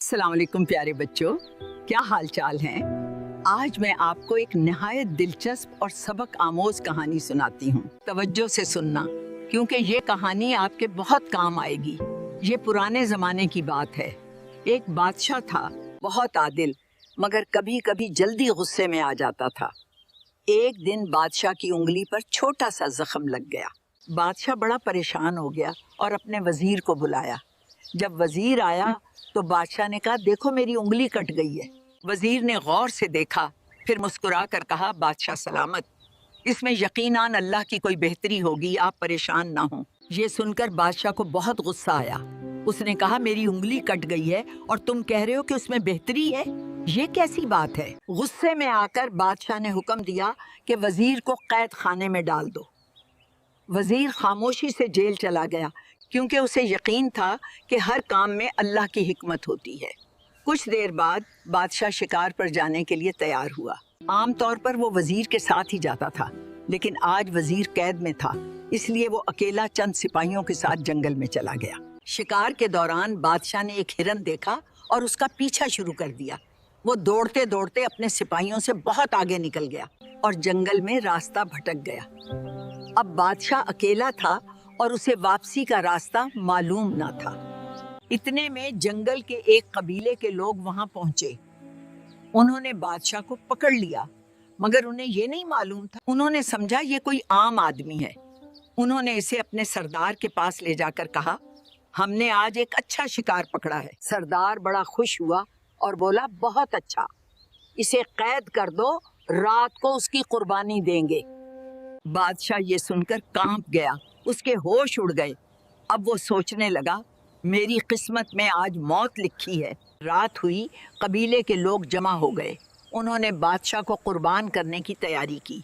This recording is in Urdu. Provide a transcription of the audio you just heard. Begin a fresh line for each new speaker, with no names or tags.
السلام علیکم پیارے بچوں، کیا حال چال ہیں؟ آج میں آپ کو ایک نہایت دلچسپ اور سبق آموز کہانی سناتی ہوں۔ توجہ سے سننا، کیونکہ یہ کہانی آپ کے بہت کام آئے گی۔ یہ پرانے زمانے کی بات ہے۔ ایک بادشاہ تھا، بہت عادل، مگر کبھی کبھی جلدی غصے میں آ جاتا تھا۔ ایک دن بادشاہ کی انگلی پر چھوٹا سا زخم لگ گیا۔ بادشاہ بڑا پریشان ہو گیا اور اپنے وزیر کو بلایا۔ جب وزیر آیا تو بادشاہ نے کہا، دیکھو میری انگلی کٹ گئی ہے۔ وزیر نے غور سے دیکھا، پھر مسکرا کر کہا، بادشاہ سلامت، اس میں یقیناً اللہ کی کوئی بہتری ہوگی، آپ پریشان نہ ہوں۔ یہ سن کر بادشاہ کو بہت غصہ آیا۔ اس نے کہا، میری انگلی کٹ گئی ہے اور تم کہہ رہے ہو کہ اس میں بہتری ہے؟ یہ کیسی بات ہے؟ غصے میں آ کر بادشاہ نے حکم دیا کہ وزیر کو قید خانے میں ڈال دو۔ وزیر خاموشی سے جیل چلا گیا، کیونکہ اسے یقین تھا کہ ہر کام میں اللہ کی حکمت ہوتی ہے۔ کچھ دیر بعد بادشاہ شکار پر جانے کے لیے تیار ہوا۔ عام طور پر وہ وزیر کے ساتھ ہی جاتا تھا، لیکن آج وزیر قید میں تھا، اس لیے وہ اکیلا چند سپاہیوں کے ساتھ جنگل میں چلا گیا۔ شکار کے دوران بادشاہ نے ایک ہرن دیکھا اور اس کا پیچھا شروع کر دیا۔ وہ دوڑتے دوڑتے اپنے سپاہیوں سے بہت آگے نکل گیا اور جنگل میں راستہ بھٹک گیا۔ اب بادشاہ اکیلا تھا اور اسے واپسی کا راستہ معلوم نہ تھا۔ اتنے میں جنگل کے ایک قبیلے کے لوگ وہاں پہنچے۔ انہوں نے بادشاہ کو پکڑ لیا، مگر انہیں یہ نہیں معلوم تھا۔ انہوں نے سمجھا یہ کوئی عام آدمی ہے۔ انہوں نے اسے اپنے سردار کے پاس لے جا کر کہا، ہم نے آج ایک اچھا شکار پکڑا ہے۔ سردار بڑا خوش ہوا اور بولا، بہت اچھا، اسے قید کر دو، رات کو اس کی قربانی دیں گے۔ بادشاہ یہ سن کر کانپ گیا، اس کے ہوش اڑ گئے۔ اب وہ سوچنے لگا، میری قسمت میں آج موت لکھی ہے۔ رات ہوئی، قبیلے کے لوگ جمع ہو گئے۔ انہوں نے بادشاہ کو قربان کرنے کی تیاری کی۔